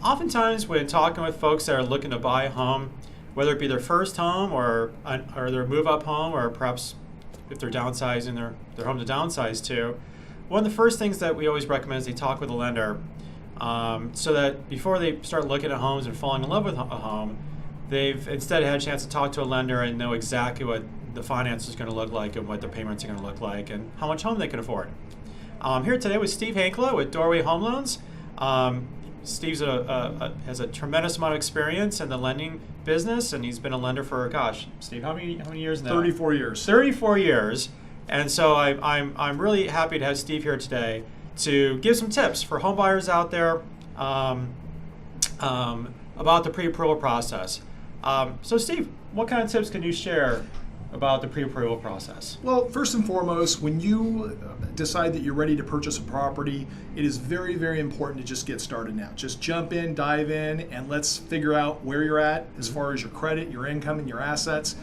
Oftentimes when talking with folks that are looking to buy a home, whether it be their first home or their move-up home, or perhaps if they're downsizing their home to downsize to, one of the first things that we always recommend is they talk with a lender, so that before they start looking at homes and falling in love with a home, they've instead had a chance to talk to a lender and know exactly what the finance is going to look like and what the payments are going to look like and how much home they can afford. Here today with Steve Hankla with Doorway Home Loans. Steve's has a tremendous amount of experience in the lending business, and he's been a lender for, gosh, Steve, how many years now? 34 years. 34 years. And so I'm really happy to have Steve here today to give some tips for home buyers out there about the pre-approval process. So Steve, what kind of tips can you share about the pre-approval process? Well, first and foremost, when you decide that you're ready to purchase a property, it is very, very important to just get started now. Just jump in, dive in, and let's figure out where you're at as far as your credit, your income, and your assets.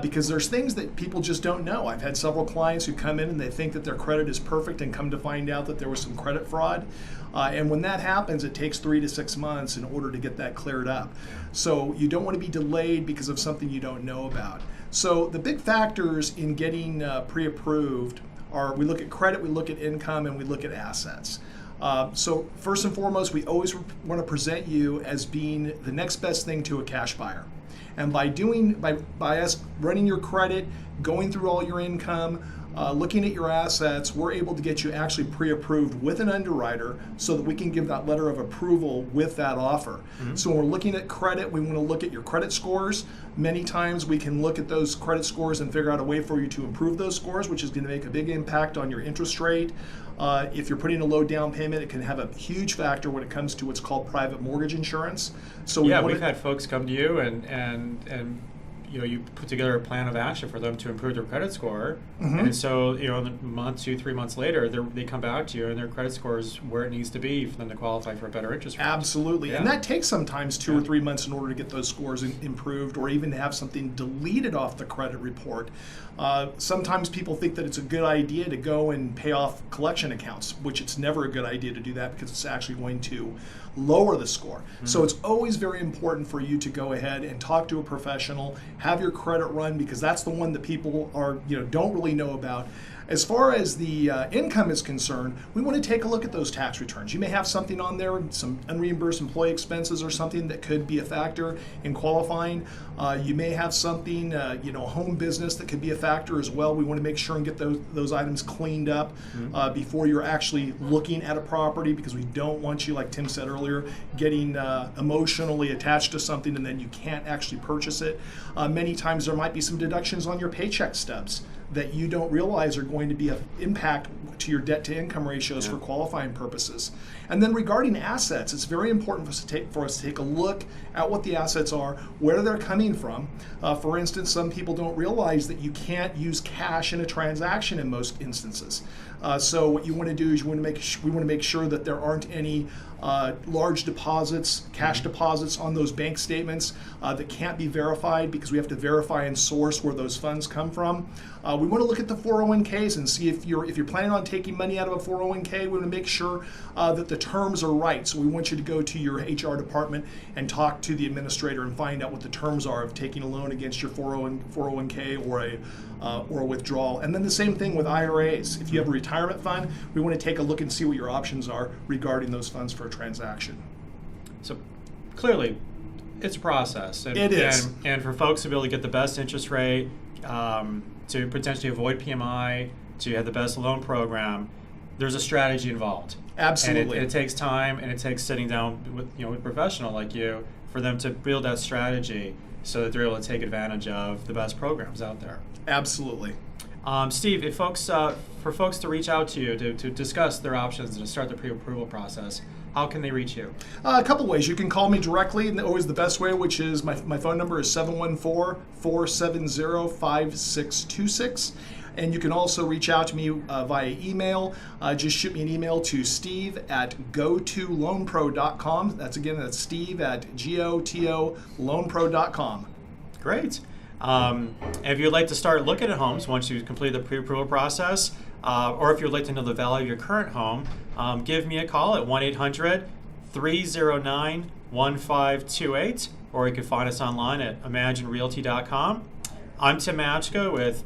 Because there's things that people just don't know. I've had several clients who come in and they think that their credit is perfect and come to find out that there was some credit fraud. And when that happens, it takes 3 to 6 months in order to get that cleared up. So you don't want to be delayed because of something you don't know about. So the big factors in getting pre-approved are we look at credit, we look at income, and we look at assets. So first and foremost, we always want to present you as being the next best thing to a cash buyer. And by us running your credit, going through all your income, looking at your assets, we're able to get you actually pre-approved with an underwriter so that we can give that letter of approval with that offer. Mm-hmm. So when we're looking at credit, we want to look at your credit scores. Many times we can look at those credit scores and figure out a way for you to improve those scores, which is going to make a big impact on your interest rate. If you're putting a low down payment, it can have a huge factor when it comes to what's called private mortgage insurance. So we've had folks come to you and you put together a plan of action for them to improve their credit score, mm-hmm. and so a month, 2-3 months later, they come back to you and their credit score is where it needs to be for them to qualify for a better interest rate. Absolutely, and that takes sometimes 2 or 3 months in order to get those scores improved, or even to have something deleted off the credit report. Sometimes people think that it's a good idea to go and pay off collection accounts, which it's never a good idea to do that because it's actually going to lower the score. Mm-hmm. So it's always very important for you to go ahead and talk to a professional, have your credit run, because that's the one that people don't really know about. As far as the income is concerned, we want to take a look at those tax returns. You may have something on there, some unreimbursed employee expenses or something that could be a factor in qualifying. You may have something, home business that could be a factor as well. We want to make sure and get those items cleaned up before you're actually looking at a property, because we don't want you, like Tim said earlier, getting emotionally attached to something and then you can't actually purchase it. Many times there might be some deductions on your paycheck stubs that you don't realize are going to be an impact to your debt to income ratios for qualifying purposes. And then regarding assets, it's very important for us to take a look at what the assets are, where they're coming from. For instance, some people don't realize that you can't use cash in a transaction in most instances. So what you want to do is we want to make sure that there aren't any large deposits, cash deposits on those bank statements that can't be verified, because we have to verify and source where those funds come from. We want to look at the 401ks and see if you're planning on taking money out of a 401k. We want to make sure that the terms are right. So we want you to go to your HR department and talk to the administrator and find out what the terms are of taking a loan against your 401k or a withdrawal. And then the same thing with IRAs. If you have a retirement fund, we want to take a look and see what your options are regarding those funds for a transaction. So clearly, it's a process. It is. And for folks to be able to get the best interest rate, to potentially avoid PMI, to have the best loan program, there's a strategy involved. Absolutely. And it takes time, and it takes sitting down with a professional like you for them to build that strategy so that they're able to take advantage of the best programs out there. Absolutely. Steve, if for folks to reach out to you to discuss their options and to start the pre-approval process, how can they reach you? A couple ways. You can call me directly, and always the best way, which is my phone number is 714-470-5626. And you can also reach out to me via email. Just shoot me an email to steve@goToLoanPro.com. That's steve@goToLoanPro.com. Great. And if you'd like to start looking at homes once you've completed the pre-approval process, or if you'd like to know the value of your current home, give me a call at 1-800 309-1528, or you can find us online at imaginerealty.com. I'm Tim Majka with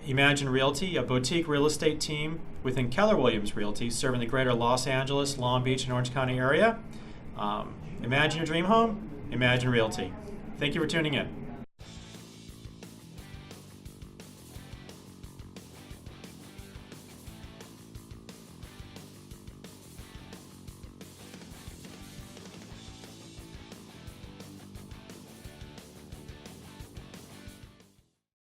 Imagine Realty, a boutique real estate team within Keller Williams Realty, serving the greater Los Angeles, Long Beach, and Orange County area. Imagine your dream home, Imagine Realty. Thank you for tuning in.